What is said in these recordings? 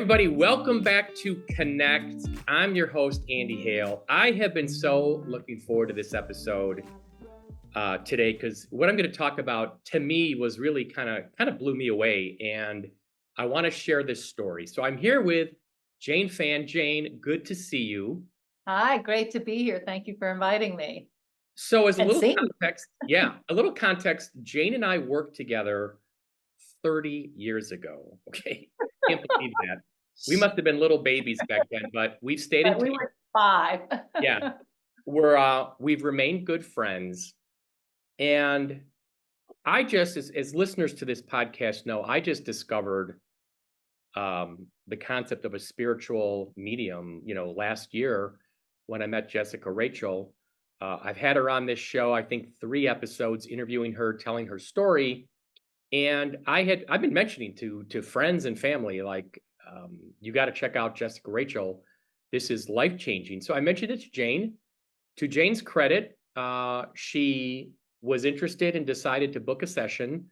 everybody. Welcome back to Connect. I'm your host, Andy Hale. I have been so looking forward to this episode today because what I'm going to talk about to me was really kind of blew me away, and I want to share this story. So I'm here with Jayne Fan. Jayne, good to see you. Hi, great to be here. Thank you for inviting me. So as a And little seeing context, Jayne and I worked together 30 years ago. Okay. Can't believe that. We must have been little babies back then, but we've stayed in we touch. were five. Yeah. We've remained good friends. And I just, as listeners to this podcast know, I just discovered the concept of a spiritual medium, last year when I met Jessica Rachel. I've had her on this show, I think 3 episodes, interviewing her, telling her story. And I've been mentioning to friends and family, like, you got to check out Jessica Rachel. This is life changing. So I mentioned it to Jayne. To Jayne's credit, she was interested and decided to book a session.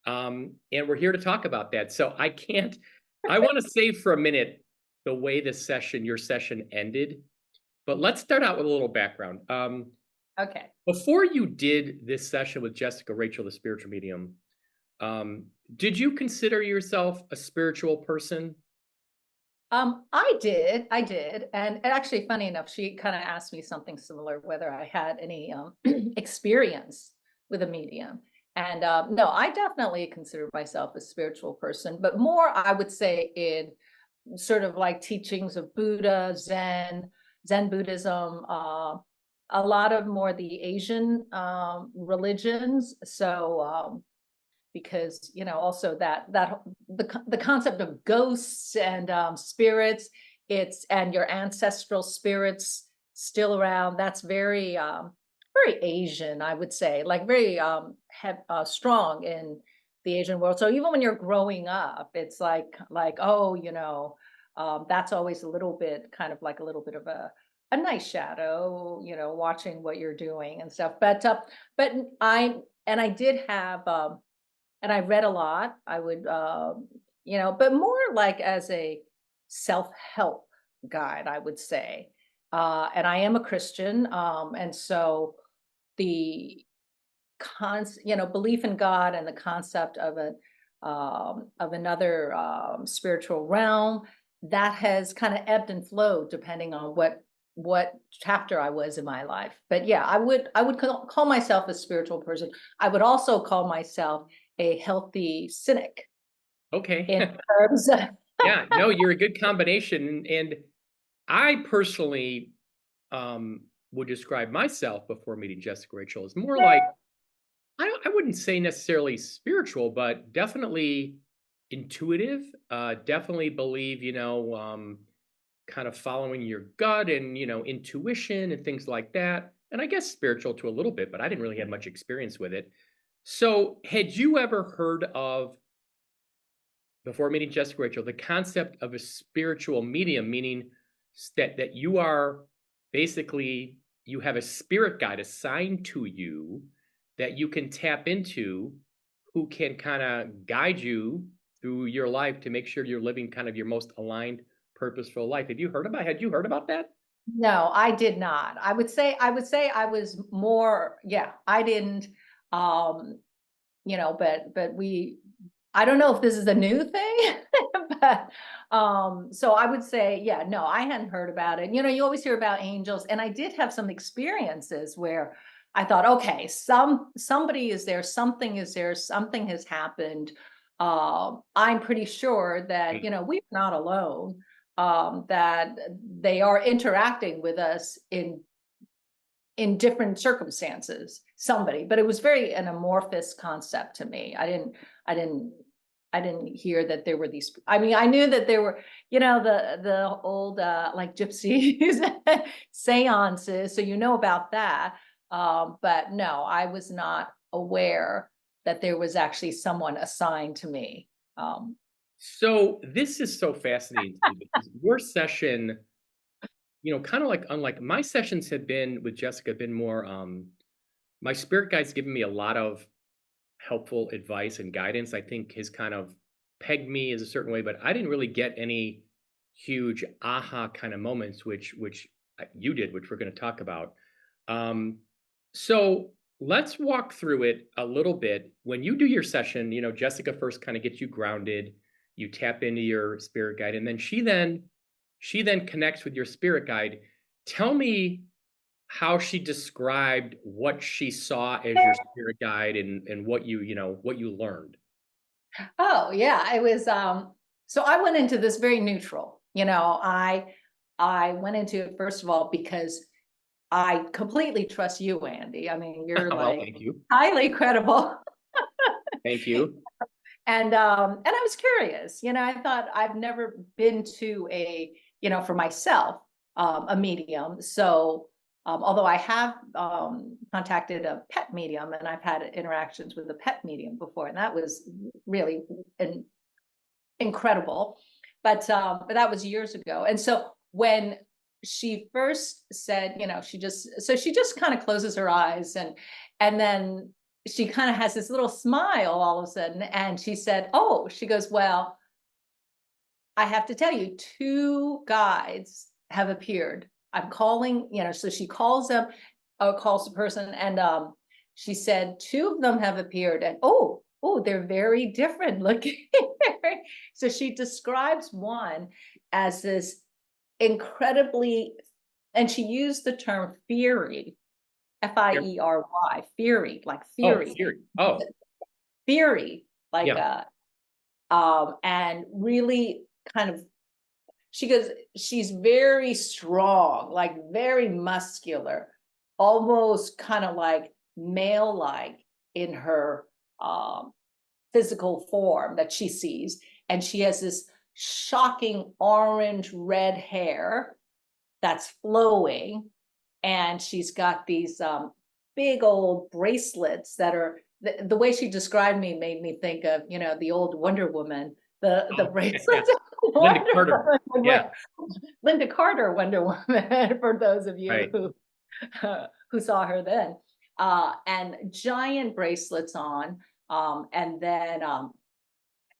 And we're here to talk about that. So I want to save for a minute the way your session ended. But let's start out with a little background. Okay. Before you did this session with Jessica Rachel, the spiritual medium, did you consider yourself a spiritual person? I did. And actually, funny enough, she kind of asked me something similar, whether I had any experience with a medium. And no, I definitely consider myself a spiritual person, but more, I would say, in sort of like teachings of Buddha, Zen Buddhism, a lot of more the Asian religions. So because also the concept of ghosts and spirits, and your ancestral spirits still around, that's very Asian, I would say, like very strong in the Asian world. So even when you're growing up, it's like oh, that's always a little bit, kind of like a little bit of a nice shadow, watching what you're doing and stuff. But I did have and I read a lot. I would, but more like as a self-help guide, I would say. And I am a Christian, and so the belief in God and the concept of another spiritual realm, that has kind of ebbed and flowed depending on what chapter I was in my life. But yeah, I would call myself a spiritual person. I would also call myself a healthy cynic Okay. in terms of Yeah, no, you're a good combination. And I personally would describe myself before meeting Jessica Rachel as more like, I wouldn't say necessarily spiritual, but definitely intuitive. Definitely believe, kind of following your gut and, intuition and things like that. And I guess spiritual to a little bit, but I didn't really have much experience with it. So, had you ever heard of, before meeting Jessica Rachel, the concept of a spiritual medium, meaning that you are basically, you have a spirit guide assigned to you that you can tap into, who can kind of guide you through your life to make sure you're living kind of your most aligned, purposeful life. Had you heard about that? No, I did not. I would say I was more, yeah, I didn't, um, but I don't know if this is a new thing, but so I would say, yeah, no, I hadn't heard about it. You always hear about angels, and I did have some experiences where I thought, okay, somebody is there, something has happened. I'm pretty sure that, we're not alone, that they are interacting with us in different circumstances, somebody, but it was very an amorphous concept to me. I didn't I didn't hear that there were these. I mean, I knew that there were, the old like gypsies seances, so about that. But no, I was not aware that there was actually someone assigned to me. Um, So this is so fascinating to me because your session, kind of like unlike my sessions have been with Jessica, have been more my spirit guide's given me a lot of helpful advice and guidance. I think has kind of pegged me as a certain way, but I didn't really get any huge aha kind of moments, which you did, which we're going to talk about. Um, so let's walk through it a little bit. When you do your session, Jessica first kind of gets you grounded. You tap into your spirit guide, and then she then connects with your spirit guide. Tell me how she described what she saw as your spirit guide, and what you learned. Oh, yeah, it was, so I went into this very neutral, I went into it, first of all, because I completely trust you, Andy. I mean, you're, Well, like, thank you. highly credible. Thank you. And I was curious, I thought I've never been to for myself, a medium. So, although I have contacted a pet medium and I've had interactions with a pet medium before, and that was really an incredible. But that was years ago. And so when she first said, she just kind of closes her eyes, and then she kind of has this little smile all of a sudden, and she said, "Oh," she goes, "Well, I have to tell you, two guides have appeared. I'm calling," so she calls them, calls the person, and she said, "Two of them have appeared, and they're very different looking." So she describes one as this incredibly, and she used the term fiery, Yep. Fiery, fiery, like Oh, fury, Siri. Oh, fury, like yeah. and really kind of, she goes, she's very strong, like very muscular, almost kind of like male like in her um, physical form that she sees. And she has this shocking orange red hair that's flowing. And she's got these big old bracelets that are, the way she described me made me think of, the old Wonder Woman, the Oh, yeah. bracelets Linda Wonder Carter. Woman would Yeah. wear. Linda Carter Wonder Woman, for those of you Right. who saw her then, and giant bracelets on, and then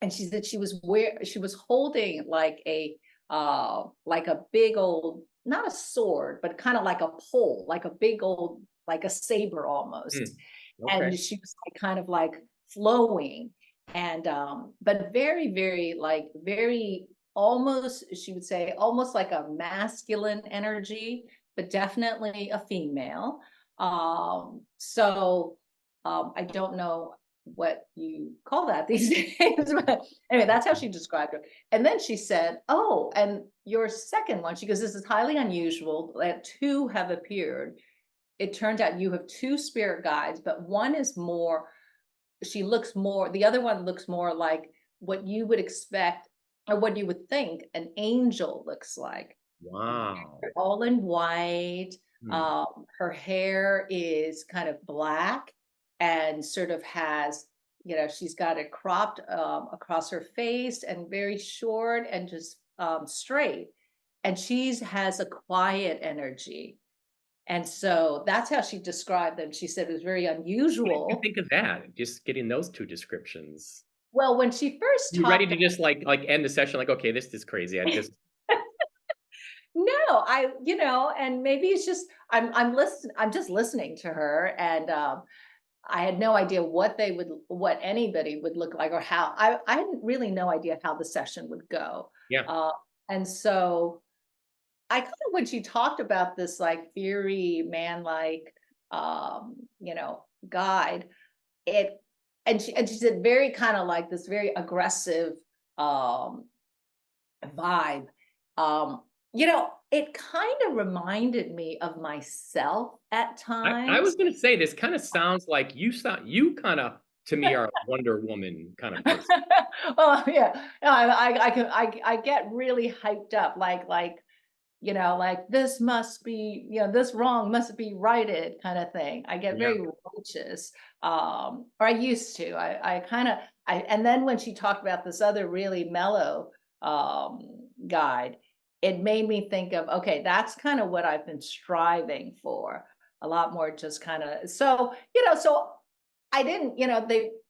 and she said she was holding like a big old, not a sword, but kind of like a pole, like a big old, like a saber almost, Hmm. Okay. and she was like kind of like flowing, and but very, very, like very, almost, she would say, almost like a masculine energy, but definitely a female. So I don't know what you call that these days, but anyway, that's how she described her. And then she said, "Oh, and your second one," she goes, "this is highly unusual that two have appeared. It turned out you have two spirit guides, but one is more, she looks more, the other one looks more like what you would expect, or what you would think an angel looks like. Wow. All in white. Hmm. Her hair is kind of black and sort of has, she's got it cropped across her face and very short and just straight. And she's has a quiet energy. And so that's how she described them. She said it was very What did you unusual. think of that? Just getting those two descriptions. Well, when she first You ready talked, to just like end the session like, okay, this is crazy. I just no, and maybe it's just I'm just listening to her, and I had no idea what anybody would look like, or how, I had really no idea how the session would go. yeah. Uh, and so I kind of, when she talked about this like fiery man like, guide, it, and she said very kind of like this very aggressive um vibe. It kind of reminded me of myself at I was times. gonna say this kind of sounds like you kind of to me are a Wonder Woman kind of person. Well, yeah, no, I get really hyped up, like, like this must be, this wrong must be righted, kind of thing. I get Yeah. very righteous, or I used to. I kind of, and then when she talked about this other really mellow guide, it made me think of, okay, that's kind of what I've been striving for, a lot more, just kind of, so I didn't,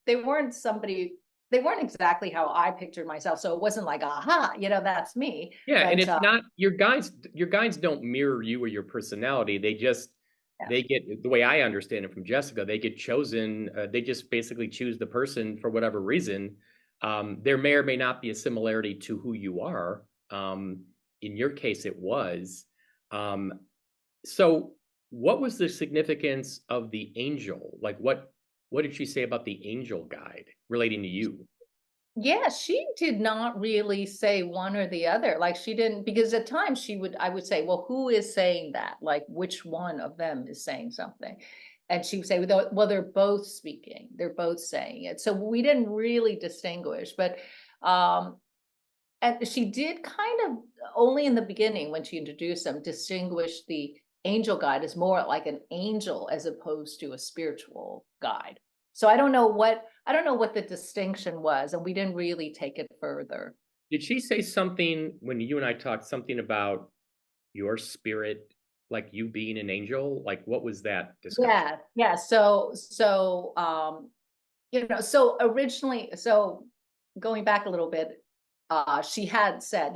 they weren't somebody. they weren't exactly how I pictured myself, so it wasn't like, "Aha, that's me." Yeah, and But, it's not your guides don't mirror you or your personality, they just yeah. they get the way I understand it from Jessica, they get chosen, they just basically choose the person for whatever reason. There may or may not be a similarity to who you are. In your case, it was. Um, so what was the significance of the angel? Like, what did she say about the angel guide relating to you? Yeah, she did not really say one or the other. Like she didn't, because at times I would say, well, who is saying that? Like which one of them is saying something? And she would say, well, they're both speaking. They're both saying it. So we didn't really distinguish, but um, and she did kind of only in the beginning when she introduced them, distinguish the angel guide as more like an angel as opposed to a spiritual guide. So I don't know what the distinction was, and we didn't really take it further. Did she say something when you and I talked something about your spirit, like you being an angel? Like, what was that discussion? Yeah, yeah. So originally, so going back a little bit, she had said,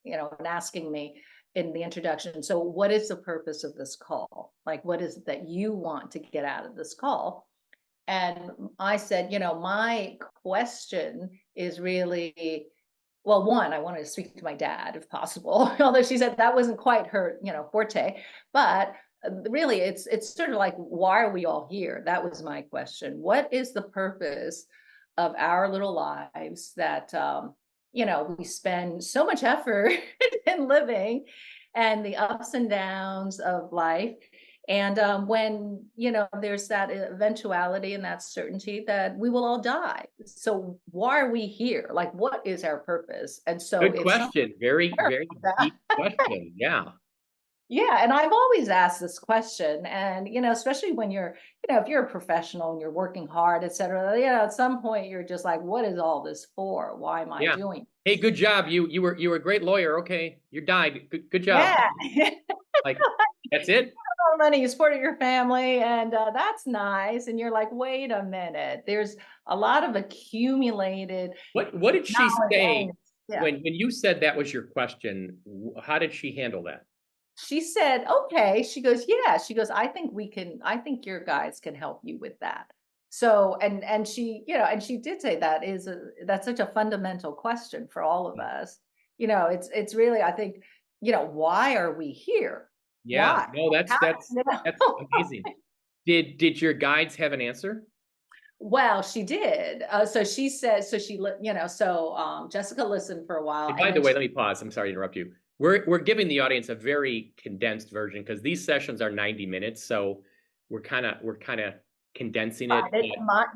and asking me in the introduction, so what is the purpose of this call? Like, what is it that you want to get out of this call? And I said, my question is really, well, one, I wanted to speak to my dad if possible, although she said that wasn't quite her, forte. But really, it's sort of like, why are we all here? That was my question. What is the purpose of our little lives that we spend so much effort in living, and the ups and downs of life? And when there's that eventuality and that certainty that we will all die, so why are we here? Like, what is our purpose? And so Good if some question. Very, very that, deep question. Yeah. yeah, and I've always asked this question, and especially when you're, if you're a professional and you're working hard, et cetera, at some point you're just like, what is all this for? Why am I Yeah. doing Hey, this? good job. You were a great lawyer. Okay. You died. Good job. Yeah. Like, that's it? Money, you supported your family, and that's nice. And you're like, wait a minute, there's a lot of accumulated What did she knowledge. say And yeah, when you said that was your question? How did she handle that? she said, okay. She goes, yeah. She goes, I think your guys can help you with that. So, and she, and she did say that's such a fundamental question for all of us. It's really, I think, why are we here? Yeah. Why? No, that's How, that's you know? that's amazing. Did your guides have an answer? Well, she did. So she said, so Jessica listened for a while, And and by the then way, let me pause. I'm sorry to interrupt you. We're giving the audience a very condensed version because these sessions are 90 minutes, so we're kind of condensing it.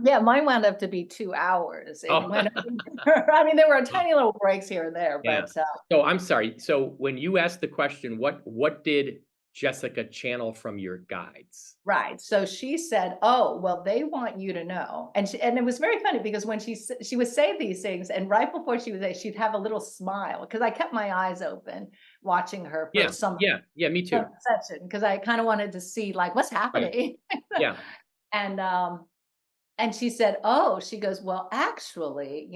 yeah, mine wound up to be 2 hours. It Oh, went over, I mean, there were tiny little breaks here and there, yeah. but So I'm sorry. So when you asked the question, what did Jessica channel from your guides? right. So she said, "Oh, well, they want you to know," and it was very funny because when she would say these things, and right before she would say, she'd have a little smile because I kept my eyes open watching her for Yeah, yeah, yeah. Me some too. session because I kind of wanted to see like what's Right. happening. Yeah. And she said, "Oh," she goes, "Well, actually,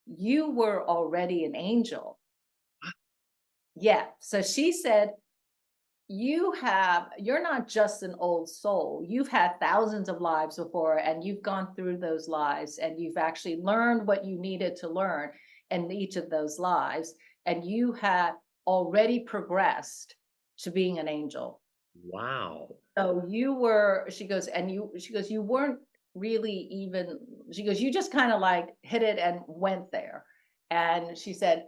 you were already an angel." Yeah. So she said, you're not just an old soul. You've had thousands of lives before, and you've gone through those lives, and you've actually learned what you needed to learn in each of those lives, and you have already progressed to being an angel. Wow. So you were, she goes, you weren't really even, she goes, you just kind of like hit it and went there. And she said,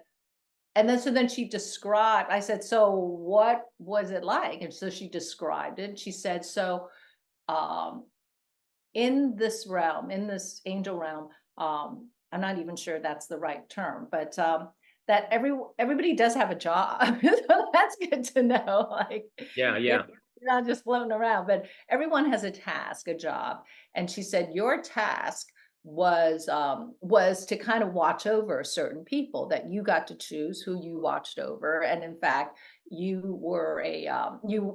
and then she described, I said, so what was it like? And so she described it. She said, so um, in this realm, in this angel realm, I'm not even sure that's the right term, but that everybody does have a job. So that's good to know. Like, Yeah, you're yeah. you're not just floating around, but everyone has a task, a job. And she said, your task was to kind of watch over certain people that you got to choose who you watched over. And in fact, you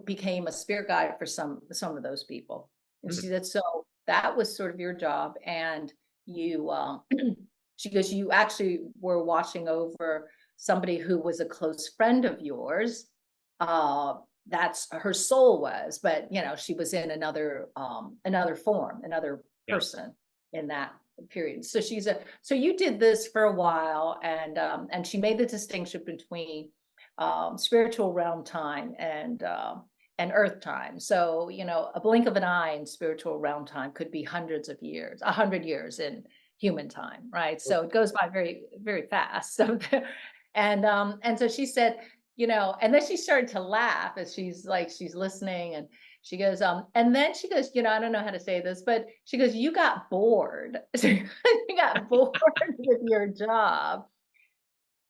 became a spirit guide for some of those people. And she Hmm. said, so that was sort of your job. And you she goes, you actually were watching over somebody who was a close friend of yours. Uh, that's her soul was, but you know, she was in another form, another Yeah. person in that period. So so you did this for a while, and she made the distinction between spiritual realm time and earth time. So, you know, a blink of an eye in spiritual realm time could be hundreds of years, 100 years in human time, right? So it goes by very, very fast. So, and so she said, you know, and then she started to laugh as she's listening, and she goes, and then she goes, you know, I don't know how to say this, but she goes, you got bored. So you got bored with your job,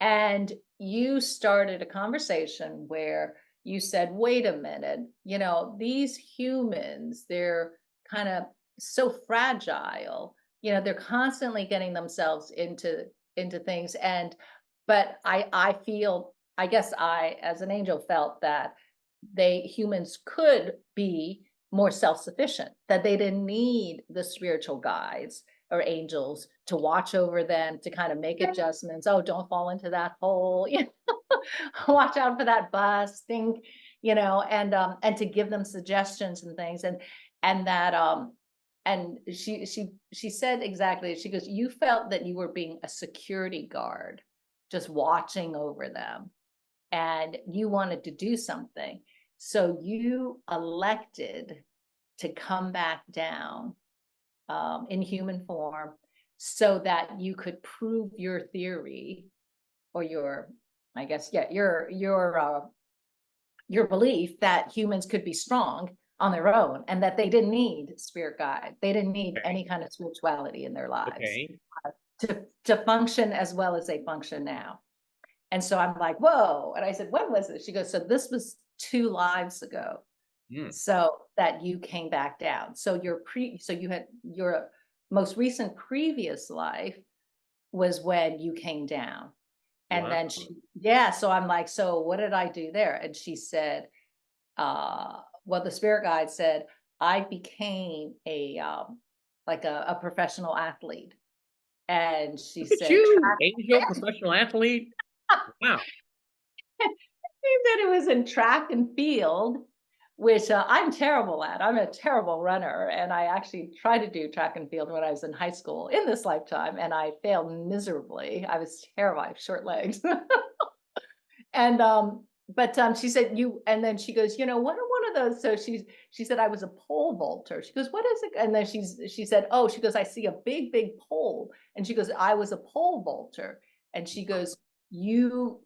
and you started a conversation where you said, wait a minute, you know, these humans, they're kind of so fragile. You know, they're constantly getting themselves into things. And but I feel, I guess I, as an angel, felt that humans could be more self-sufficient, that they didn't need the spiritual guides or angels to watch over them, to kind of make adjustments. Oh, don't fall into that hole. You know, watch out for that bus. Think, you know, and to give them suggestions and things, and that and she said exactly. She goes, you felt that you were being a security guard, just watching over them, and you wanted to do something. So you elected to come back down in human form so that you could prove your theory, or your, I guess, yeah, your belief that humans could be strong on their own, and that they didn't need spirit guide. They didn't need Okay. any kind of spirituality in their lives Okay. to function as well as they function now. And so I'm like, whoa. And I said, when was it? She goes, so this was 2 lives ago. Mm. So that you came back down. So so you had your most recent previous life was when you came down. And Wow. then yeah, so I'm like, so what did I do there? And she said, well, the spirit guide said, I became like a professional athlete. And she Look at said, you, angel professional athlete. Wow. he said it was in track and field, which I'm terrible at. I'm a terrible runner, and I actually tried to do track and field when I was in high school in this lifetime, and I failed miserably. I was terrible. I have short legs. And but she said you, and then she goes, you know, what are one of those? So she said I was a pole vaulter. She goes, what is it? And then she said, oh, she goes, I see a big, big pole. And she goes, I was a pole vaulter. And she goes, you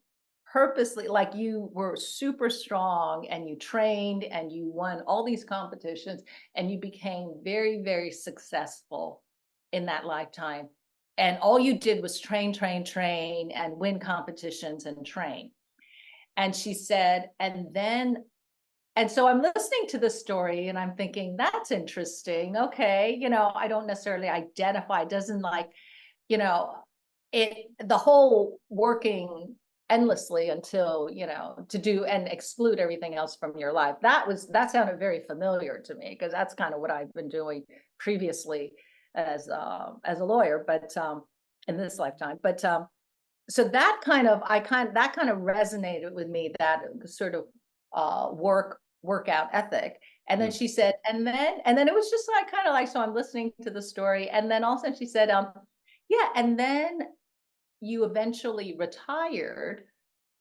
purposely, like, you were super strong, and you trained, and you won all these competitions, and you became very, very successful in that lifetime. And all you did was train, train, train, and win competitions and train. And she said, and so I'm listening to the story, and I'm thinking, that's interesting. Okay. You know, I don't necessarily identify, it doesn't, like, you know, the whole working endlessly until, you know, to do and exclude everything else from your life. That sounded very familiar to me, because that's kind of what I've been doing previously as a lawyer, but in this lifetime. But so that kind of resonated with me, that sort of workout ethic. And then Mm. she said, and then it was just like, kind of like, so I'm listening to the story, and then also she said, yeah, and then you eventually retired,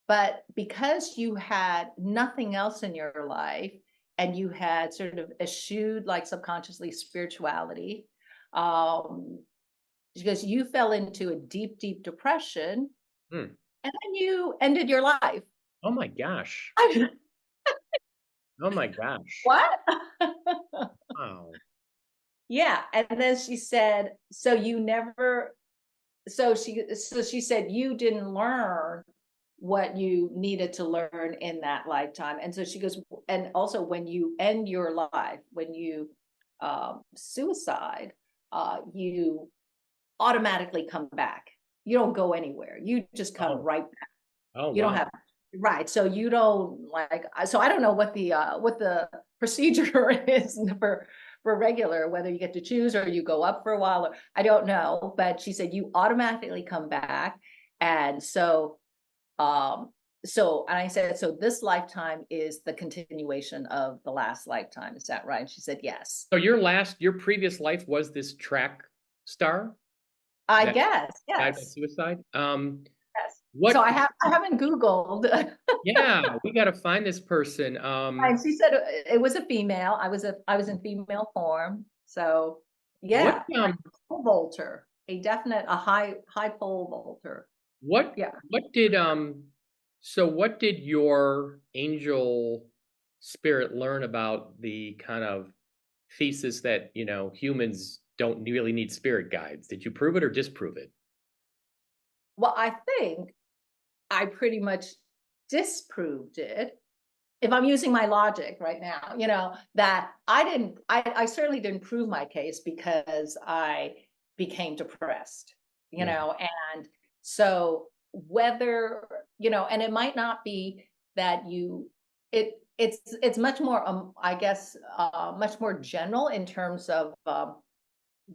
but because you had nothing else in your life, and you had sort of eschewed, like, subconsciously, spirituality, um because you fell into a deep, deep depression, Mm. and then you ended your life. Oh my gosh. Oh my gosh. What? Wow. Yeah, and then she said, "So you never," so she said, "You didn't learn what you needed to learn in that lifetime." And so she goes, "And also, when you end your life, when you suicide, you automatically come back. You don't go anywhere. You just come Oh. right back. Oh, You don't wow. have." Right. So you don't, like, so I don't know what the procedure is for regular, whether you get to choose or you go up for a while, or I don't know, but she said you automatically come back. And um, and I said, so this lifetime is the continuation of the last lifetime. Is that right? And she said, yes. So your previous life was this track star I that guess, died by yes, suicide? yes. So What I haven't Googled. Yeah, we gotta find this person, And she said it was a female. I was in female form. So what, yeah, pole vaulter, a definite, a high pole vaulter. what Yeah. what did, so what did your angel spirit learn about the kind of thesis that, humans don't really need spirit guides? Did you prove it or disprove it? Well, I think I pretty much disproved it. If I'm using my logic right now, that I certainly didn't prove my case because I became depressed, Mhm, and so whether, and it might not be that it's much more, I guess, much more general in terms of,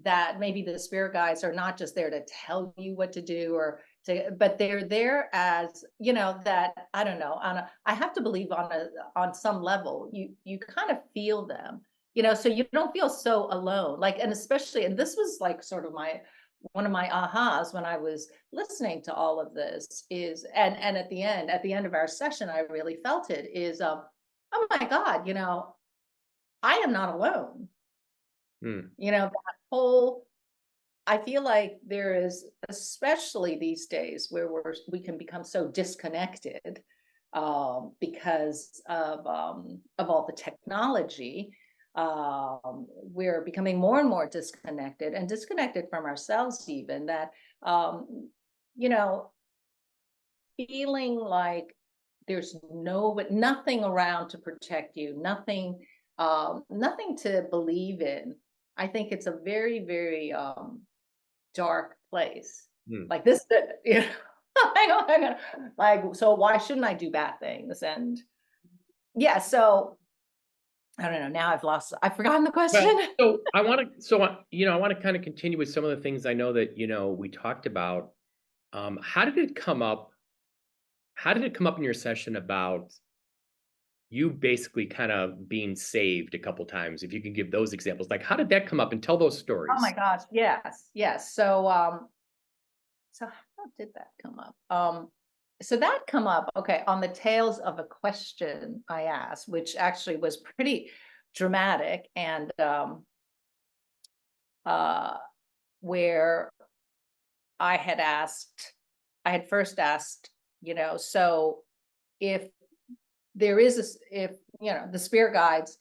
that maybe the spirit guides are not just there to tell you what to do or but they're there as, that I don't know, I have to believe on some level you kind of feel them, so you don't feel so alone. Like, and especially, and this was like sort of my one of my ahas when I was listening to all of this is, and at the end of our session, I really felt it is, oh my God, I am not alone. mm, That whole, I feel like there is, especially these days, where we can become so disconnected, because of all the technology. We're becoming more and more disconnected, and disconnected from ourselves, even that, um, you know, feeling like there's nothing around to protect you, nothing to believe in. I think it's a very, very, dark place. mm. Like this, like, so why shouldn't I do bad things? And yeah, so I don't know. Now I've forgotten the Well, question. I wanna kinda continue with some of the things I know that, we talked about. How did it come up in your session about you basically kind of being saved a couple times? If you can give those examples, like, how did that come up and tell those Oh my stories? gosh, yes, yes. So how did that come up? So that come up, okay, on the tails of a question I asked, which actually was pretty dramatic, and uh, where I had first asked, so if there is if the spirit guides,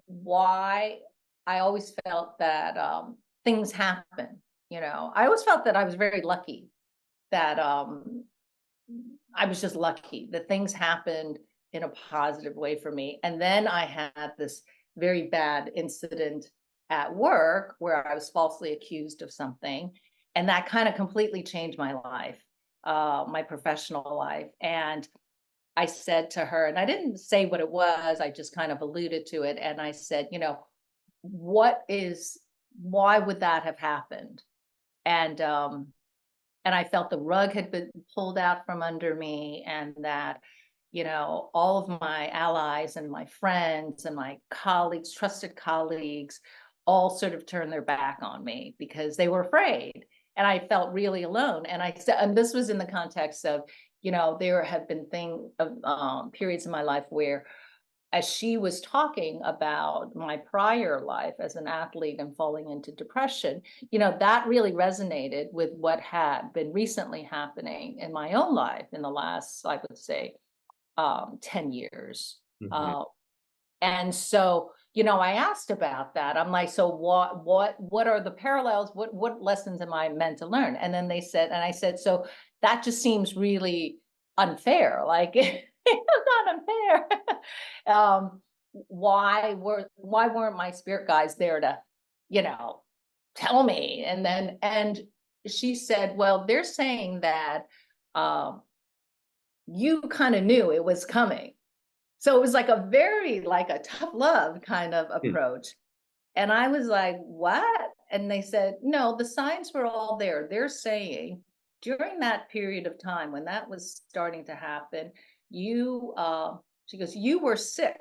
why I always felt that, things happen. I always felt that I was very lucky, that, I was just lucky that things happened in a positive way for me. And then I had this very bad incident at work where I was falsely accused of something. And that kind of completely changed my life, my professional life. And I said to her, and I didn't say what it was, I just kind of alluded to it. And I said, what is, why would that have happened? And, and I felt the rug had been pulled out from under me, and that, all of my allies and my friends and my colleagues, trusted colleagues, all sort of turned their back on me because they were afraid. And I felt really alone. And I said, and this was in the context of, there have been periods in my life where, as she was talking about my prior life as an athlete and falling into depression, that really resonated with what had been recently happening in my own life in the last, I would say, 10 years. Mhm. Uh, and so, I asked about that. I'm like, so what are the parallels? What lessons am I meant to learn? And then they said, and I said, so that just seems really unfair. Like it's not unfair. Why weren't my spirit guides there to, you know, tell me? And she said, well, they're saying that, um, you kind of knew it was coming. So it was like a very, like a tough love kind of Hmm. approach. And I was like, "What?" And they said, "No, the signs were all there. They're saying during that period of time when that was starting to happen, you," she goes, "you were sick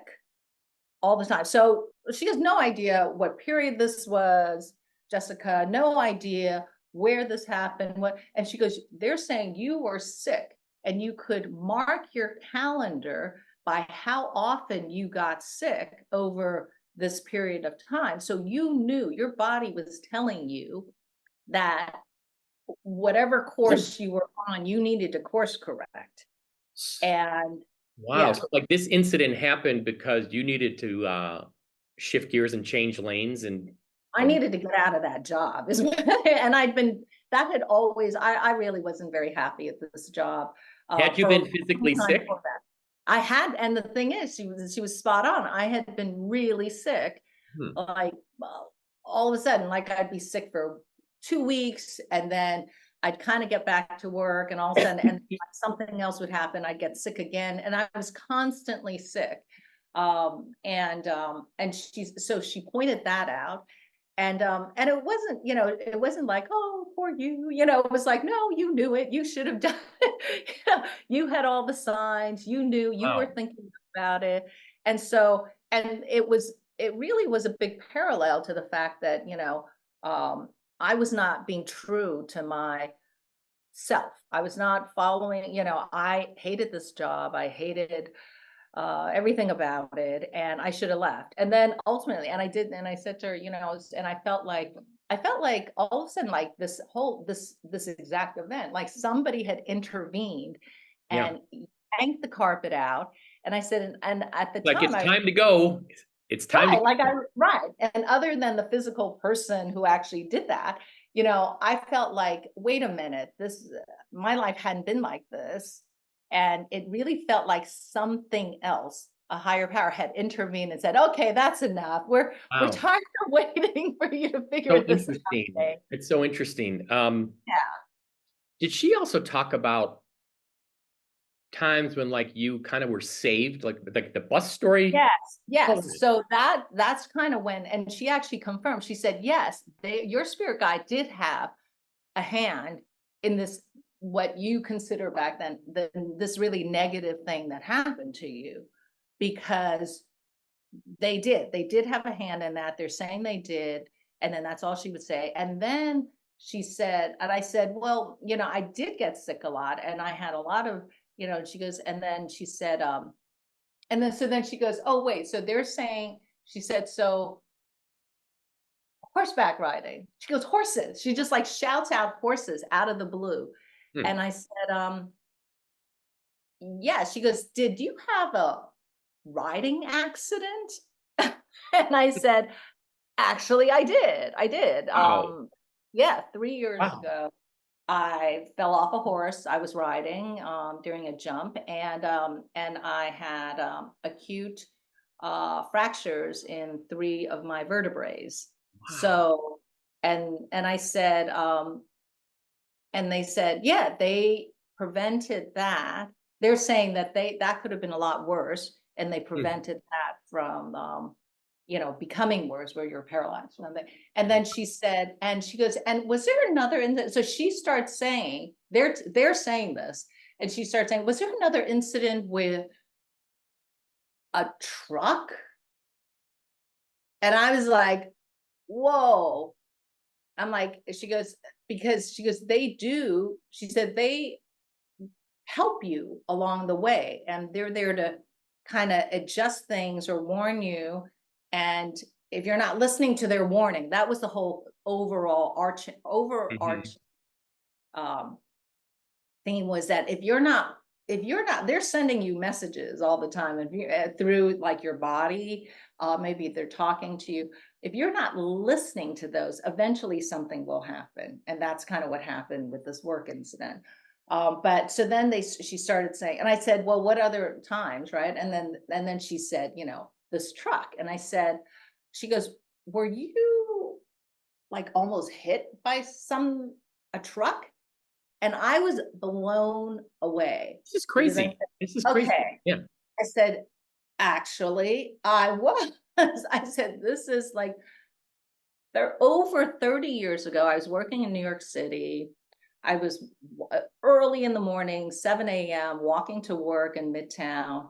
all the time." So she has no idea what period this was, Jessica, no idea where this happened, what, and she goes, "They're saying you were sick and you could mark your calendar by how often you got sick over this period of time. So you knew your body was telling you that whatever course you were on, you needed to course correct." And Wow, yeah, so, like, this incident happened because you needed to, shift gears and change lanes I and needed to get out of that job is what, and I'd been, that had always, I really wasn't very happy at this job, had you for a been long physically time sick? before that. I had, and the thing is, she was spot on. I had been really sick, Hmm. like, all of a sudden, like, I'd be sick for 2 weeks, and then I'd kinda get back to work, and all of a sudden, and like, something else would happen, I'd get sick again, and I was constantly sick. And she pointed that out, and it wasn't, it wasn't like, "Oh, poor you," it was like, "No, you knew it, you should have done it." You had all the signs, you knew, you were Wow. thinking about it, and so, and it really was a big parallel to the fact that, um, I was not being true to myself. I was not following, I hated this job, I hated everything about it, and I should have left. And then ultimately, and I did, and I said to her, and I felt like all of a sudden, like this exact event, like somebody had intervened Yeah. and yanked the carpet out. And I said, and at the Like, time, it's I time to go. It's time to right, like go. right. And other than the physical person who actually did that, I felt like, wait a minute, my life hadn't been like this. And it really felt like something else, a higher power had intervened and said, "Okay, that's enough. We're Wow. tired of waiting for you to figure So this out." interesting. Today." It's so interesting. Yeah. Did she also talk about times when, like, you kinda were saved, like the bus story? Yes, Oh, yes. So that's kind of when, and she actually confirmed. She said, "Yes, your spirit guide did have a hand in this, what you consider back then, this really negative thing that happened to you, because they did have a hand in that. They're saying they did." And then that's all she would say. And then she said, and I said, "Well, I did get sick a lot, and I had a lot of," and she goes, and then she said, and then so then she goes, "Oh, wait, so they're saying," she said, "So horseback riding." She goes, "Horses." She just like shouts out horses out of the blue. hmm. And I said, "Yeah." She goes, "Did you have a riding accident?" And I said, "Actually, I did. I did. Wow. Yeah, 3 years Wow. ago, I fell off a horse. I was riding during a jump, and I had acute fractures in 3 of my vertebrae. Wow. So, and I said, and they said, "Yeah, they prevented that." They're saying that that could have been a lot worse, and they Hmm. prevented that from, becoming worse where you're paralyzed from it. And then she said, and she goes, "And was there another incident?" So she starts saying, they're saying this, and she starts saying, "Was there another incident with a truck?" And I was like, "Whoa." I'm like, she goes, because she goes, "They do," she said, "they help you along the way, and they're there to kind of adjust things or warn you. And if you're not listening to their warning," that was the whole Mhm. overarching um, theme, was that if you're not, they're sending you messages all the time, if you through like your body, maybe they're talking to you. If you're not listening to those, eventually something will happen, and that's kind of what happened with this work incident. But so then she started saying, and I said, "Well, what other times?" Right? And then she said, "This truck." And I said, she goes, "Were you like almost hit by a truck?" And I was blown away, This is because I crazy. This is said, crazy. "Okay." Yeah. I said, "Actually, I was." I said, "This is like They're over 30 years ago. I was working in New York City. I was early in the morning, 7 a.m., walking to work in Midtown,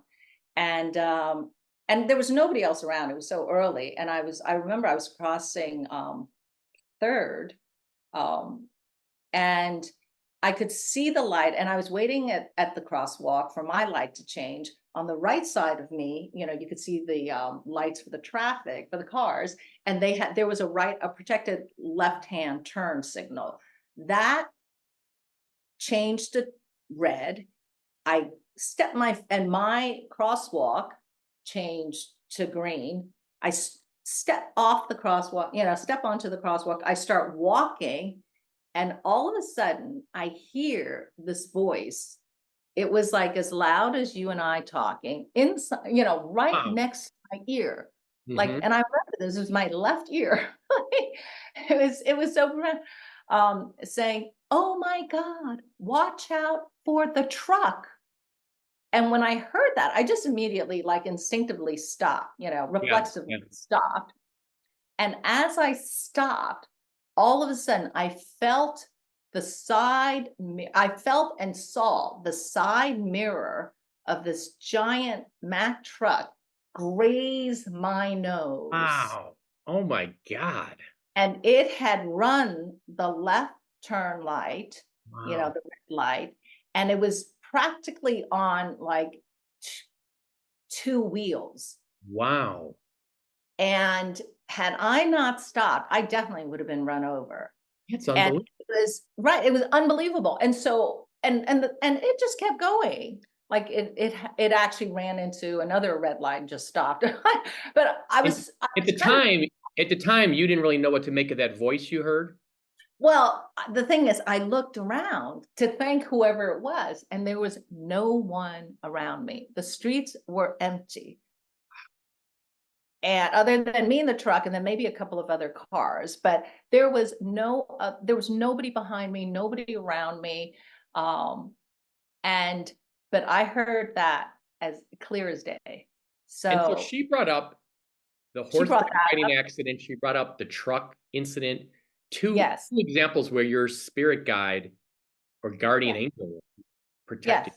and there was nobody else around. It was so early, and I remember I was crossing Third, um, and I could see the light, and I was waiting at the crosswalk for my light to change. On the right side of me, you could see the lights for the traffic, for the cars, and there was a protected left-hand turn signal. That changed to red. I my crosswalk changed to green. I step off the crosswalk, step onto the crosswalk. I start walking, and all of a sudden, I hear this voice. It was like as loud as you and I talking inside, right Wow. next to my ear. Like, Mhm. and I remember this was my left ear. It was so saying, "Oh my God, watch out for the truck." And when I heard that, I just immediately, like instinctively stopped, Yeah, reflexively yeah. stopped. And as I stopped, all of a sudden I felt I felt and saw the side mirror of this giant Mack truck graze my nose. Wow. Oh my god. And it had run the left turn light, Wow. the red light, and it was practically on like t- two wheels. Wow. And had I not stopped, I definitely would have been run over. It's And unbelievable. it was unbelievable. And so and it just kept going. Like it actually ran into another red light and just stopped. But And I at was the kind of time at the time, you didn't really know what to make of that voice you heard? well, the thing is I looked around to thank whoever it was, and there was no one around me. The streets were empty. And other than me in the truck and then maybe a couple of other cars, but there was nobody behind me, nobody around me. Um, and but I heard that as clear as day. And so So she brought up the she brought horseback that riding up. accident, she brought up the truck incident, two Yes, examples where your spirit guide or guardian yes, angel yes, protected.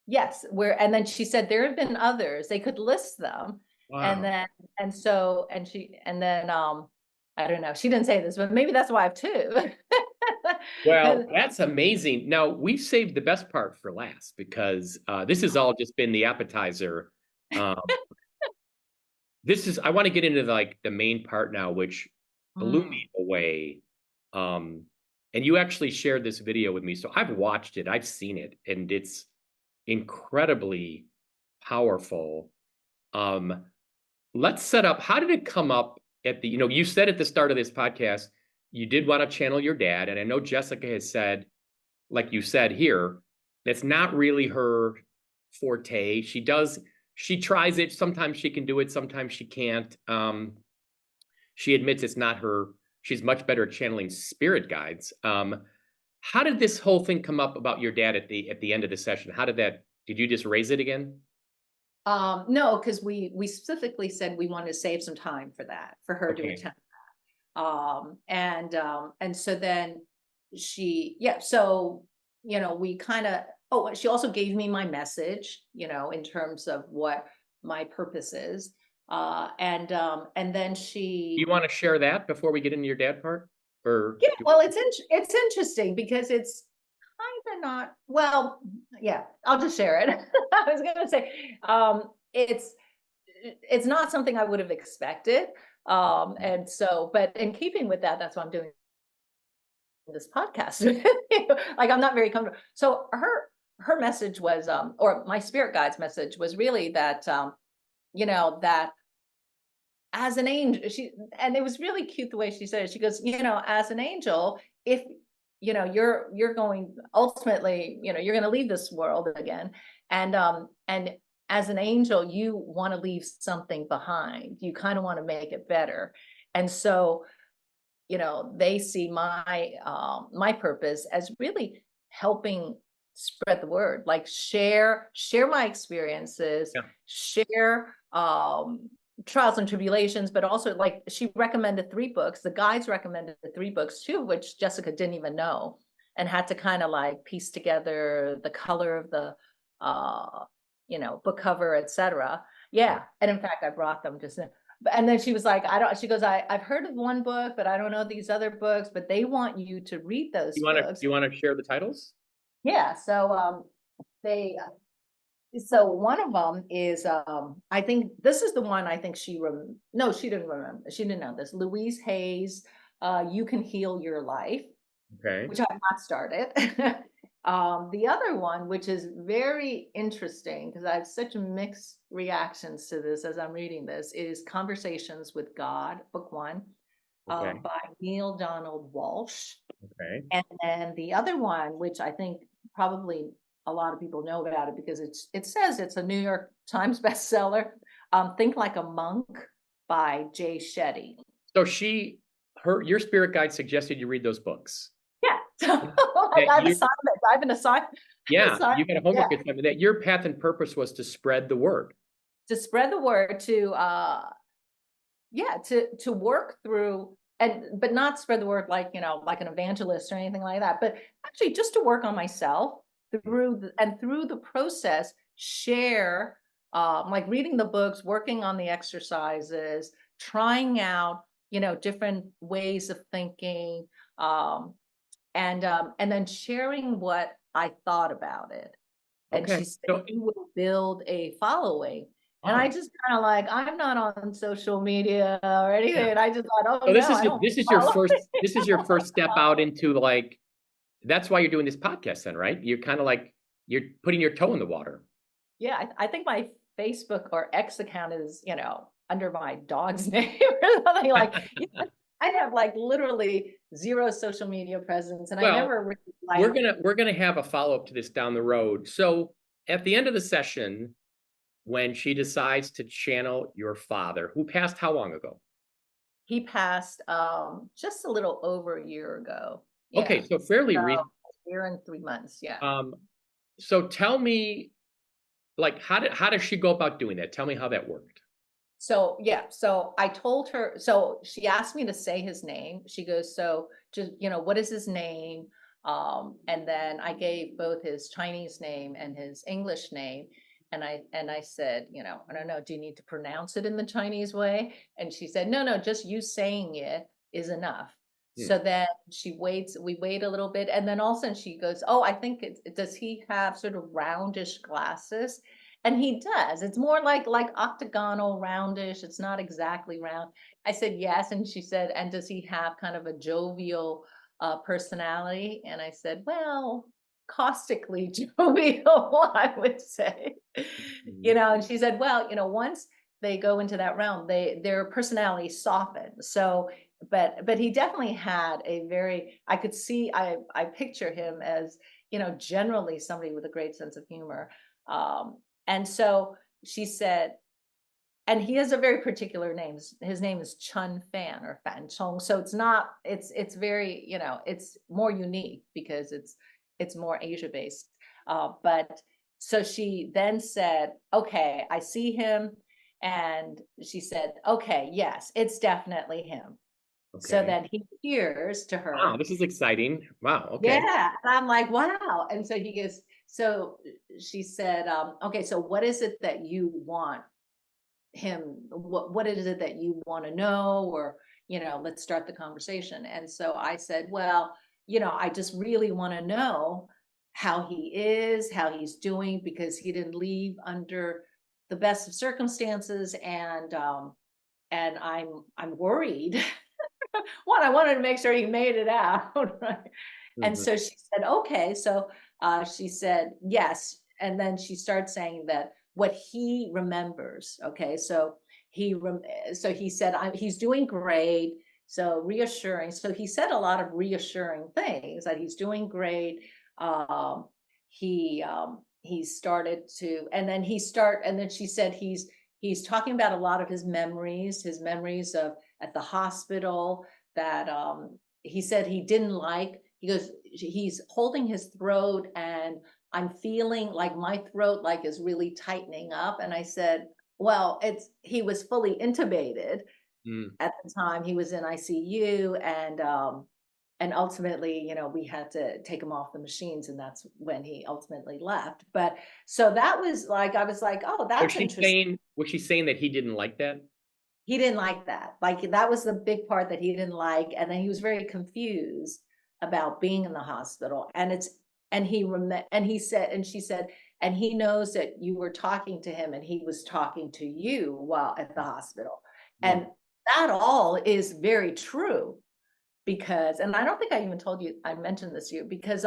yes. Where and then she said there have been others. They could list them, and Wow. then and so and she and then I don't know. She didn't say this, but maybe that's why I have two. Well, And that's amazing. Now, we've saved the best part for last because, this has all just been the appetizer. Um, this is I wanna get into, like, the main part now, which blew mm, me away. Um, and you actually shared this video with me, so I've watched it, I've seen it, and it's incredibly powerful. Um, let's set up how did it come up at the you said at the start of this podcast, you did wanna channel your dad, and I know Jessica has said, like you said here, that's not really her forte. She tries it. Sometimes she can do it. Sometimes she can't. She admits it's not her. She's much better at channeling spirit guides. How did this whole thing come up about your dad at the end of the session? How did that? Did you just raise it again? no, because we specifically said we wanted to save some time for that, for her to Okay. attend. And so then yeah, so we kind of she also gave me my message, in terms of what my purpose is. And then Do you she want to share that before we get into your dad part? Or yeah, well, it's interesting because it's kind of not well, yeah, I'll just share it. I was gonna say, it's not something I would have expected. And so, but in keeping with that, that's why I'm doing this podcast. Like I'm not very comfortable. So her message was, or my spirit guide's message was really that, that as an angel, and it was really cute the way she said it. She goes, as an angel, if you're going ultimately, you're going to leave this world again, and as an angel, you want to leave something behind. You kind of want to make it better, and so they see my purpose as really helping spread the word, like share my experiences, yeah. share trials and tribulations, but also like she recommended 3 books. The guides recommended 3 books too, which Jessica didn't even know, and had to kind of like piece together the color of the uh book cover, etc. Right. Yeah. And in fact, I brought them just now. And then she was like, I don't, she goes, I've heard of one book, but I don't know these other books, but they want you to read those books. You wanna share the titles? Yeah. So they so one of them is, I think this is the one I think no, she didn't remember. She didn't know this. Louise Hay's, You Can Heal Your Life, Okay. which I've not started. The other one, which is very interesting because I have such mixed reactions to this as I'm reading this, is Conversations with God, book one, Okay. by Neil Donald Walsh. Okay. And then the other one, which I think probably a lot of people know about it because it says it's a New York Times bestseller. Think Like a Monk by Jay Shetty. So your spirit guide suggested you read those books. Yeah. So like That I have you assignments. I have an Yeah, assignment. you got a Yeah. homework assignment that your path and purpose was to spread the word. To spread the word to yeah, to work through, and but not spread the word like, like an evangelist or anything like that, but actually just to work on myself through the process, share, like reading the books, working on the exercises, trying out, different ways of thinking, um, and then sharing what I thought about it. And Okay. she said, So "You will build a following." And I oh, just kinda like, I'm not on social media or yeah. anything, and I just thought, "Oh, So no, I don't follow." this is your first step out into, like that's why you're doing this podcast then, right? You're kinda like you're putting your toe in the water. Yeah, I think my Facebook or X account is, under my dog's name or something like, I have, like, literally 0 social media presence, and I Well, never really, like. we're gonna have a follow-up to this down the road. So, at the end of the session, when she decides to channel your father, who passed how long ago? He passed, just a little over a year ago. Okay, Yeah. so fairly So, recent. a year and 3 months, yeah. Um, so tell me, like, how does she go about doing that? Tell me how that worked. So, yeah, so I told her, so she asked me to say his name. She goes, "So, just, what is his name?" And then I gave both his Chinese name and his English name. And I said, I don't know, do you need to pronounce it in the Chinese way? And she said, "No, no, just you saying it is enough." Hmm, So then we wait a little bit, and then all of a sudden she goes, "Oh, I think does he have sort of roundish glasses?" And he does. It's more like octagonal, roundish. It's not exactly round. I said, "Yes." And she said, "And does he have kind of a jovial personality?" And I said, "Well, caustically jovial, I would say." mhm. And she said, "Well, once they go into that realm, their personality softens." So, but he definitely had a very, I could see, I picture him as, generally somebody with a great sense of humor. Um, and so she said, and he has a very particular name. His name is Chun Fan or Fan Chong. So it's very, it's more unique because it's more Asia based. But so she then said, "Okay, I see him." And she said, "Okay, yes, it's definitely him." So Okay. then he appears to Wow, her. this is exciting. Wow, okay. Yeah, and I'm like, "Wow." And so he goes, so she said, "Okay, so what is it that you want him, what is it that you want to know, or, let's start the conversation." And so I said, "Well, I just really want to know how he is, how he's doing, because he didn't leave under the best of circumstances, and I'm worried." One, I wanted to make sure he made it out, right? And Mhm. so she said, "Okay." So she said, "Yes." And then she starts saying that what he remembers. Okay. So so he said, he's doing great. So reassuring. So he said a lot of reassuring things that he's doing great. Um, he started to, and then she said he's talking about a lot of his memories of at the hospital, that he said he didn't like. He goes, he's holding his throat, and I'm feeling like my throat like is really tightening up. And I said, Well, he was fully intubated Mm. at the time. He was in ICU, and ultimately, we had to take him off the machines, and that's when he ultimately left. But so that was like, I was like, "Oh, Was that's she interesting." saying was she saying that he didn't like that? He didn't like that. Like, that was the big part that he didn't like, and then he was very confused about being in the hospital, and he said, and she said, "And he knows that you were talking to him, and he was talking to you while at the hospital." Mm. And that all is very true, because, and I don't think I even told you, I mentioned this to you, because,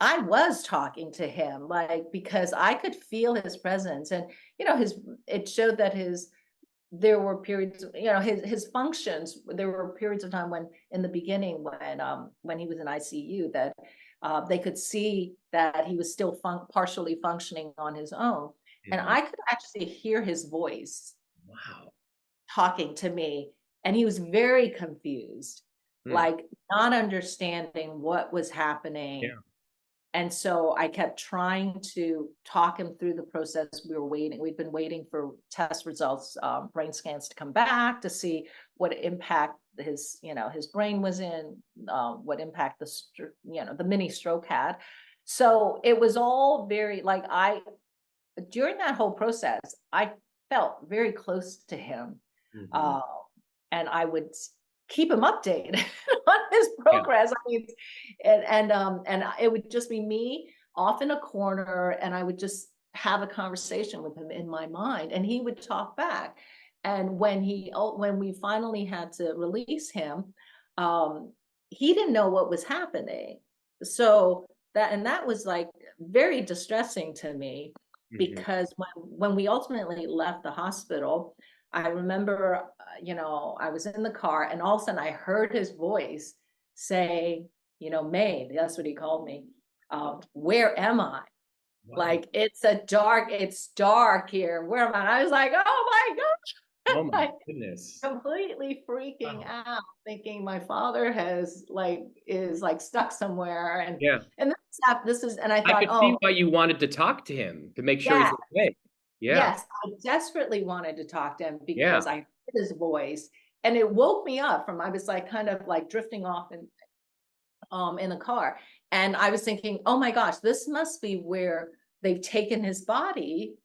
I was talking to him, like, because I could feel his presence, and, his it showed that his there were periods, his functions, there were periods of time when, in the beginning, when he was in ICU, that, they could see that he was still partially functioning on his own, and Mhm. I could actually hear his voice Wow. talking to me, and he was very confused, Mm. like, not understanding what was happening, Yeah. and so I kept trying to talk him through the process. We'd been waiting for test results, brain scans to come back to see what impact his brain was in, what impact the mini stroke had. So it was all very, like, during that whole process, I felt very close to him, Mhm. uh, and I would keep him updated on his Yeah. progress. I mean, it would just be me off in a corner, and I would just have a conversation with him in my mind, and he would talk back. And when we finally had to release him, um, he didn't know what was happening. So that was like very distressing to me, Mhm. because when we ultimately left the hospital, I remember, I was in the car, and all of a sudden I heard his voice say, "Maine," that's what he called me. "Where am I? Wow. Like, it's dark here. Where am I?" And I was like, "Oh my Oh my gosh." goodness. Completely freaking Wow. out, thinking my father is like stuck somewhere, Yeah. and this is, and I I thought, could see "Oh, why you wanted to talk to him to make sure yeah." he's okay. Yeah. Yes, I desperately wanted to talk to him Yeah. because I heard his voice, and it woke me up from, I was like kind of like drifting off in the car. And I was thinking, "Oh my gosh, this must be where they've taken his body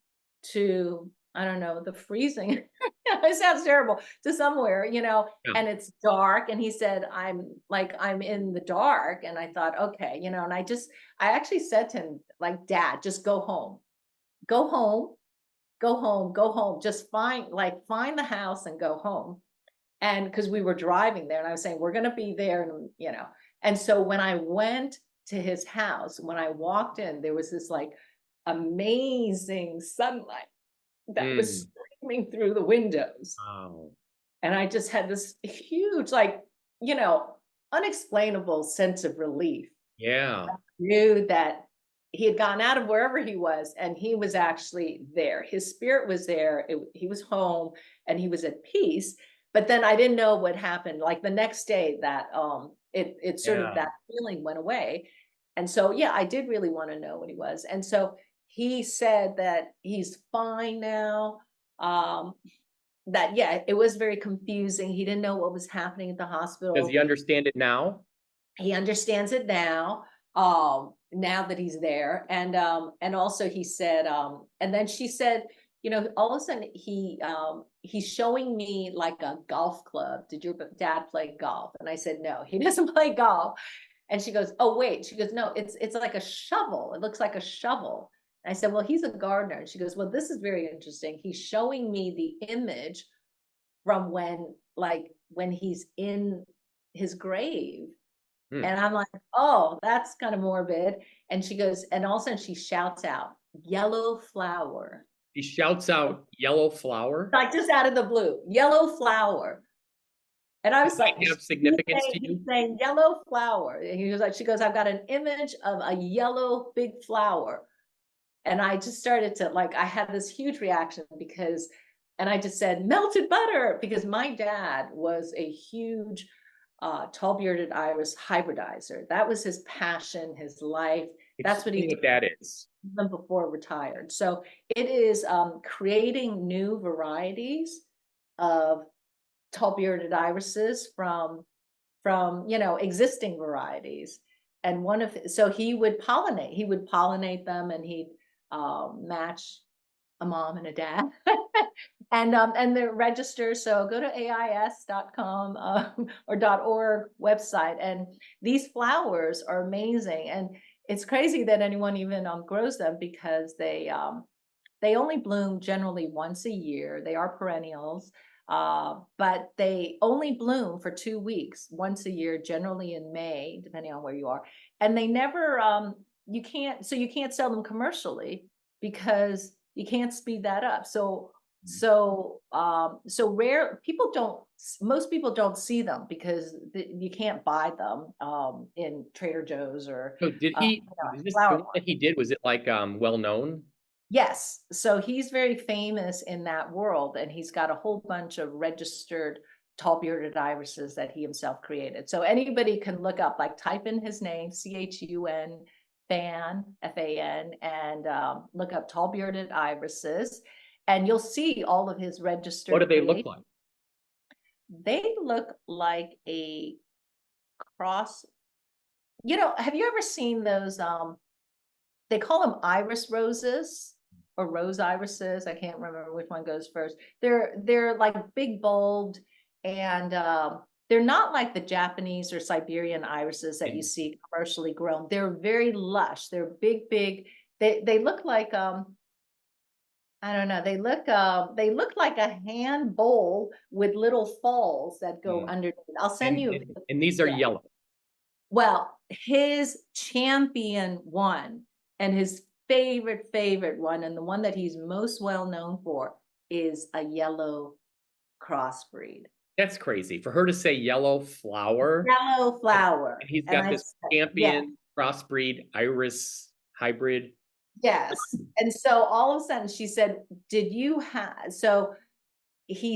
to, I don't know, the freezing." It sounds terrible, to somewhere, Yeah. and it's dark. And he said, I'm in the dark." And I thought, okay, and I actually said to him, like, "Dad, just go home. Go home, go home, go home. Just find the house and go home." And because we were driving there, and I was saying, "We're gonna be there," and so when I went to his house, when I walked in, there was this, like, amazing sunlight that was Mm. streaming through the windows, Wow. and I just had this huge, like, you know, unexplainable sense of relief. Yeah. Knew that he had gotten out of wherever he was, and he was actually there. His spirit was there. He was home, and he was at peace. But then I didn't know what happened. Like the next day, that it sort of, Yeah. that feeling went away, and so yeah, I did really want to know what he was, and so he said that he's fine now. Um, that yeah, it was very confusing. He didn't know what was happening at the Does hospital. he understand it now? He understands it now that he's there, and also he said, and then she said, all of a sudden he's showing me like a golf club. "Did your dad play golf?" And I said, "No, he doesn't play golf." And she goes, "Oh, wait." She goes, "No, it's like a shovel. It looks like a shovel." And I said, "Well, he's a gardener." And she goes, "Well, this is very interesting. He's showing me the image from when he's in his grave." Hmm. And I'm like, "Oh, that's kind of morbid." And she goes, and all of a sudden she shouts out, "Yellow flower." He shouts out yellow flower? Like, just out of the blue, "Yellow flower." And I It was like, might have significance to he's you? saying "yellow flower." And she goes, "I've got an image of a yellow big flower." And I just started to, like, I had this huge reaction, and I just said, "Melted butter," because my dad was a huge tall bearded iris hybridizer. That was his passion, his life. That's what he Explain did. what that is. even before retired. So it is creating new varieties of tall bearded irises from existing varieties. And so he would pollinate them, and he'd match a mom and a dad. And they're registered. So go to ais.com or .org website. And these flowers are amazing. And it's crazy that anyone even grows them, because they only bloom generally once a year. They are perennials, but they only bloom for 2 weeks, once a year, generally in May, depending on where you are. And they never, you can't sell them commercially, because you can't speed that up. So rare people don't. Most people don't see them because you can't buy them in Trader Joe's or So did he is this the flower. one that he did, was it, like, well known? Yes, so he's very famous in that world, and he's got a whole bunch of registered tall bearded irises that he himself created. So anybody can look up, like type in his name, Chun Fan, Fan, and look up tall bearded irises, and you'll see all of his What do registered they look creations. like? They look like a cross. Have you ever seen those? They call them iris roses or rose irises. I can't remember which one goes first. They're like big bulbed, and they're not like the Japanese or Siberian irises that you And see commercially grown. They're very lush. They're big, big. They look like I don't know. They look like a hand bowl with little falls that go mm, underneath. I'll send and you. and and these are Yeah. yellow. Well, his champion one, and his favorite one, and the one that he's most well known for, is a yellow crossbreed. That's crazy. For her to say yellow flower, Yellow and flower. and he's And got I this said, yes, champion crossbreed iris hybrid. yes. And so all of a sudden she said, did you have, so he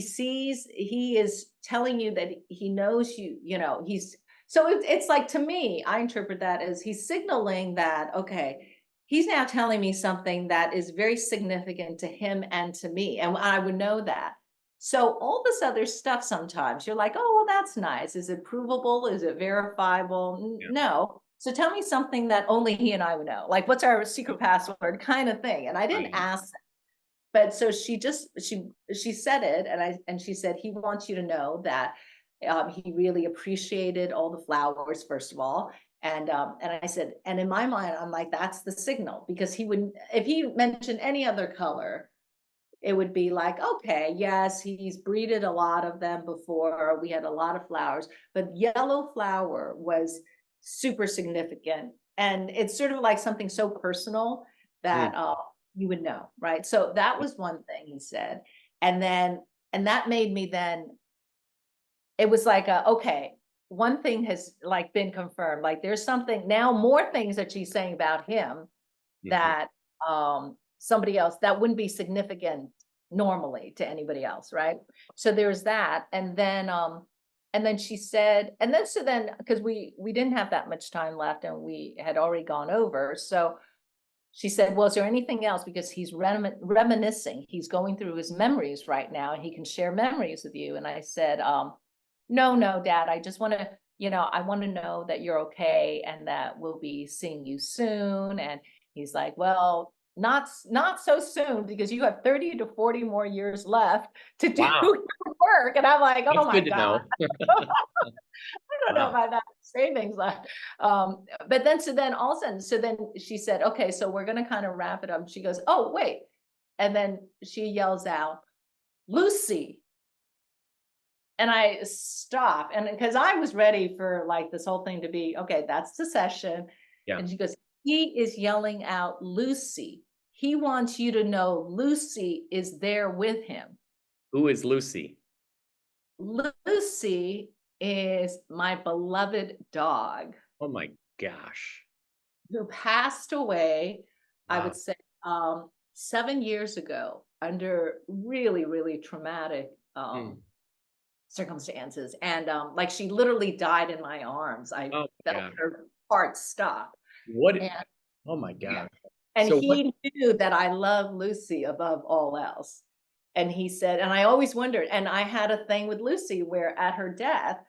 is telling you that he knows it's like, to me, I interpret that as he's signaling that, okay, he's now telling me something that is very significant to him and to me, and I would know that. So all this other stuff, sometimes you're like, oh, well, that's nice. Is it provable? Is it verifiable? Yeah, No. So tell me something that only he and I would know, like what's our secret password kind of thing. And I didn't right. ask, but so she said it, and she said he wants you to know that he really appreciated all the flowers, first of all. And I said, and in my mind, I'm like, that's the signal, because he wouldn't, if he mentioned any other color, it would be like, okay, yes, he's breeded a lot of them before, we had a lot of flowers, but yellow flower was super significant. And it's sort of like something so personal Mm, that you would know, right? So that was one thing he said. And that made me then, it was like, okay, one thing has like been confirmed, like there's something now, more things that she's saying about him mhm. that somebody else, that wouldn't be significant normally to anybody else, right? So there's that. And then she said, and then so then, because we didn't have that much time left, and we had already gone over, so she said, well, is there anything else, because he's reminiscing, he's going through his memories right now, and he can share memories with you. And I said, no, Dad, I just want to, I want to know that you're okay, and that we'll be seeing you soon. And he's like, well, not so soon, because you have 30 to 40 more years left to do Wow, your work. And I'm like, oh that's my good to God, know. I don't know Wow. about that savings left. But then, so then all of a sudden, so then she said, okay, so we're going to kind of wrap it up. She goes, oh, wait. And then she yells out, Lucy. And I stop, and because I was ready for like this whole thing to be, okay, that's the session. Yeah. And she goes, he is yelling out Lucy. He wants you to know Lucy is there with him. Who is Lucy? Lucy is my beloved dog, Oh my gosh. who passed away, I Wow. would say, 7 years ago, under really, really traumatic Mm. circumstances. And like, she literally died in my arms. I Oh my felt gosh. her heart stop. What And oh my yeah. gosh. And So what he knew that I love Lucy above all else. And he said, and I always wondered, and I had a thing with Lucy where at her death,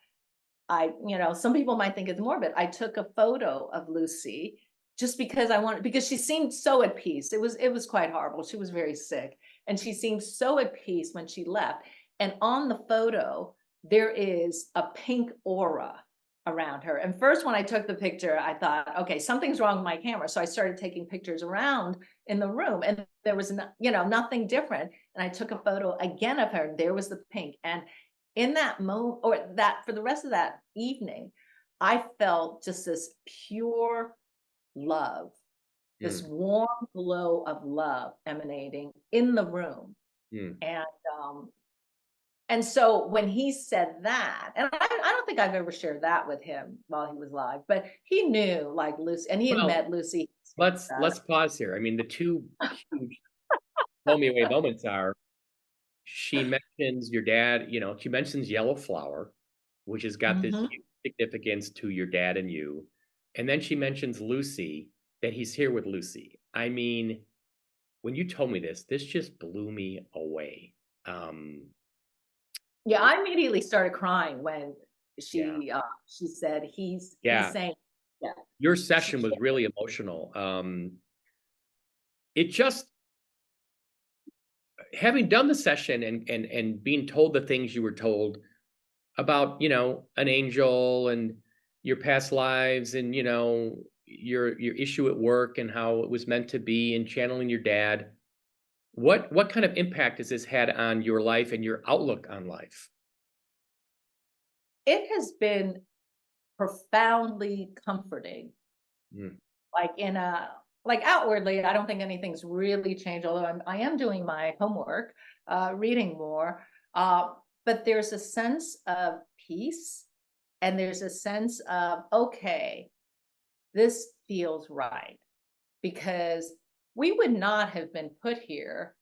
some people might think it's morbid. I took a photo of Lucy just because because she seemed so at peace. It was quite horrible. She was very sick and she seemed so at peace when she left. And on the photo, there is a pink aura around her. And first, when I took the picture, I thought, okay, something's wrong with my camera. So I started taking pictures around in the room and there was, nothing different. And I took a photo again of her. And there was the pink. And in that moment, or that for the rest of that evening, I felt just this pure love, this mm, warm glow of love emanating in the room. mm. And um, and so when he said that, and I don't think I've ever shared that with him while he was alive, but he knew like Lucy, and he had Well, met Lucy. let's pause here. I mean, the two huge blow me away moments are she mentions your dad, she mentions yellow flower, which has got this Mhm. huge significance to your dad and you. And then she mentions Lucy, that he's here with Lucy. I mean, when you told me this just blew me away. Um, Yeah, I immediately started crying when yeah, she said he's yeah. saying, yeah, Your she session was can't. really emotional. It just having done the session and being told the things you were told about, an angel and your past lives and, your issue at work and how it was meant to be and channeling your dad. What kind of impact has this had on your life and your outlook on life? It has been profoundly comforting. Mm, Like like outwardly, I don't think anything's really changed, although I am doing my homework, reading more. But there's a sense of peace and there's a sense of, okay, this feels right because we would not have been put here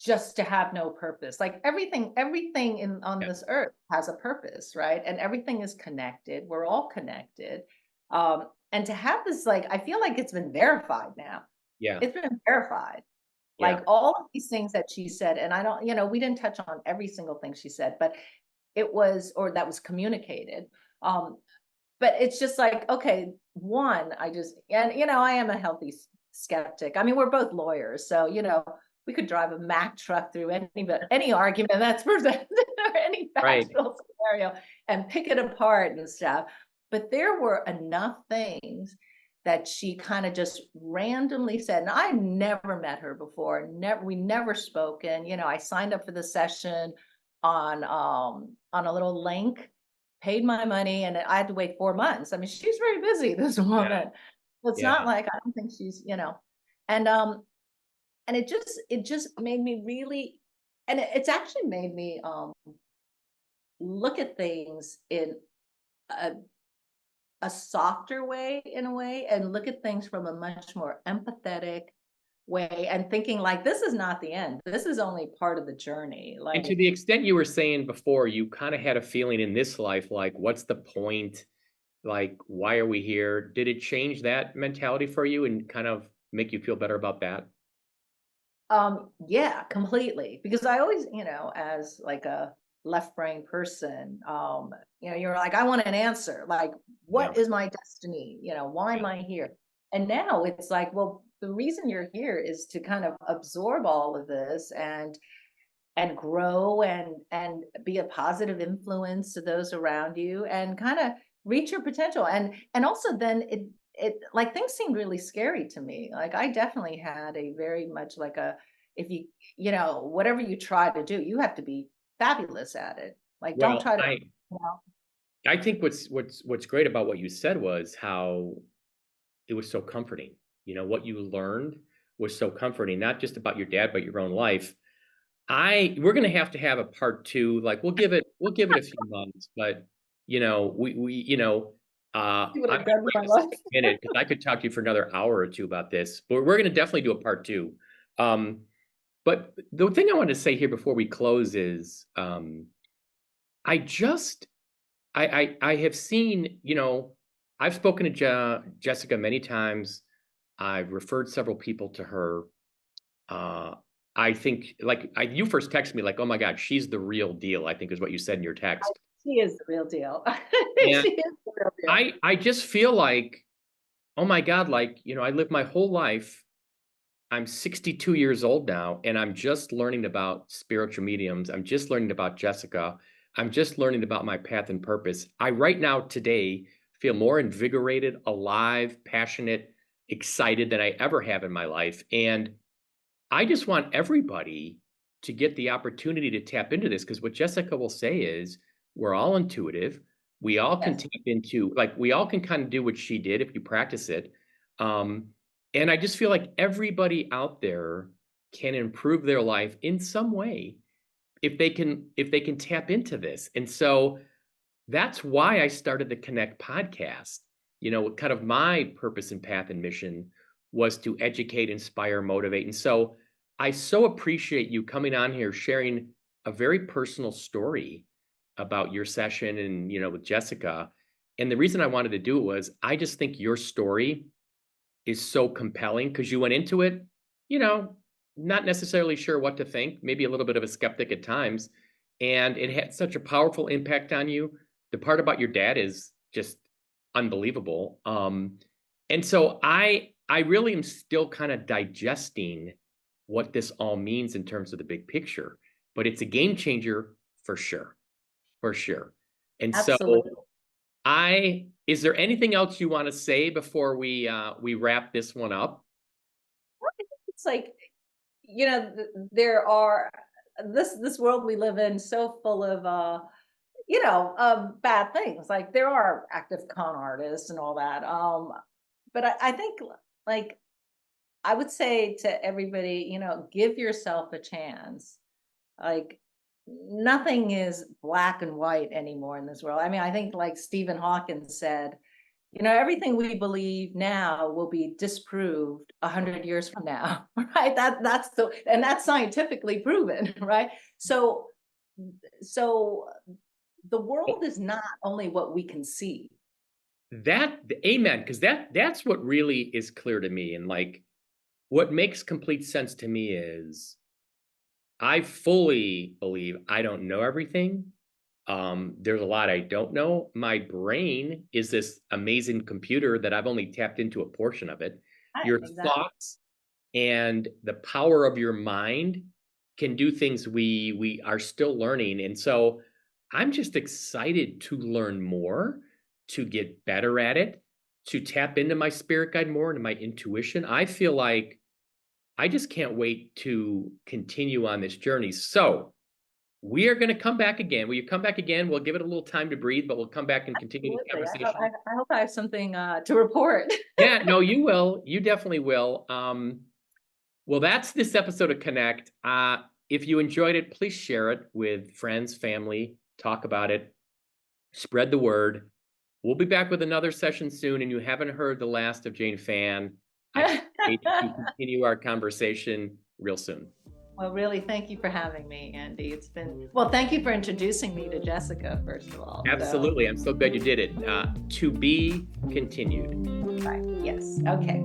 just to have no purpose. Like everything in on yeah, this earth has a purpose, right? And everything is connected. We're all connected. And to have this, like, I feel like it's been verified now. yeah, It's been verified. yeah. Like all of these things that she said, and I don't, we didn't touch on every single thing she said, but it was, or that was communicated. Um, but it's just like, okay, one, I am a healthy skeptic. I mean, we're both lawyers, so we could drive a Mack truck through any argument that's presented or any Right. factual scenario and pick it apart and stuff. But there were enough things that she kind of just randomly said, and I never met her before. We never spoken. I signed up for the session on a little link, paid my money, and I had to wait 4 months. I mean, she's very busy, this Yeah, woman. It's yeah. not like I don't think and, and it just made me really, and it's actually made me, look at things in a a softer way, in a way, and look at things from a much more empathetic way and thinking like, "This is not the end. This is only part of the journey." And Like, to the extent you were saying before, you kinda had a feeling in this life, like, what's the point? Like, why are we here? Did it change that mentality for you and kind of make you feel better about that? yeah, completely. Because I always, as like a left brain person, you're like, I want an answer. Like, Yeah, what is my destiny? Why yeah, am I here? And now it's like, well, the reason you're here is to kind of absorb all of this and grow and be a positive influence to those around you and kind of reach your potential. And also then it like things seemed really scary to me. Like I definitely had a very much like a, if whatever you try to do, you have to be fabulous at it. Like don't well, try to, I you know I think what's great about what you said was how it was so comforting. What you learned was so comforting, not just about your dad, but your own life. We're gonna have to have a part 2, like, we'll give it a few months, but, we see what I'm I've gonna done with break my this up life. in a minute because I could talk to you for another hour or 2 about this, but we're gonna definitely do a part 2. Um, but the thing I wanted to say here before we close is, I just I have seen, I've spoken to Jessica many times. I've referred several people to her. Uh, I think, like, you first texted me, like, "Oh my God, she's the real deal," I think is what you said in your text. She is the real deal. And She is the real deal. I just feel like, oh my God, like, I lived my whole life. I'm 62 years old now, and I'm just learning about spiritual mediums. I'm just learning about Jessica. I'm just learning about my path and purpose. I right now today feel more invigorated, alive, passionate, excited than I ever have in my life. And I just want everybody to get the opportunity to tap into this, because what Jessica will say is we're all intuitive. We all can Yes, tap into, like, we all can kind of do what she did if you practice it. Um, and I just feel like everybody out there can improve their life in some way if they can tap into this. And so that's why I started the Connect podcast. Kind of my purpose and path and mission was to educate, inspire, motivate. And so I so appreciate you coming on here, sharing a very personal story about your session and, with Jessica. And the reason I wanted to do it was I just think your story is so compelling because you went into it, you know, not necessarily sure what to think, maybe a little bit of a skeptic at times, and it had such a powerful impact on you. The part about your dad is just unbelievable. And so I really am still kind of digesting what this all means in terms of the big picture, but it's a game changer for sure, for sure. And so absolutely. I is there anything else you want to say before we wrap this one up? It's like, there are this world we live in so full of bad things. Like there are active con artists and all that. But I think like I would say to everybody, give yourself a chance. Like nothing is black and white anymore in this world. I mean, I think like Stephen Hawking said, everything we believe now will be disproved 100 years from now, right? That's scientifically proven, right? So the world is not only what we can see. Amen, because that's what really is clear to me. And like what makes complete sense to me is I fully believe I don't know everything. There's a lot I don't know. My brain is this amazing computer that I've only tapped into a portion of it. Right, Your exactly. thoughts and the power of your mind can do things we are still learning. And so I'm just excited to learn more, to get better at it, to tap into my spirit guide more, into my intuition. I feel like I just can't wait to continue on this journey. So we are going to come back again. Will you come back again? We'll give it a little time to breathe, but we'll come back and continue this Absolutely. conversation. I hope I have something to report. Yeah, no, you will. You definitely will. Well, that's this episode of Connect. If you enjoyed it, please share it with friends, family, talk about it, spread the word. We'll be back with another session soon, and you haven't heard the last of Jayne Fan. I can't wait to continue our conversation real soon. Well, really, thank you for having me, Andy. Well, thank you for introducing me to Jessica, first of all. Absolutely. I'm so glad you did it. To be continued. Right. Yes. Okay.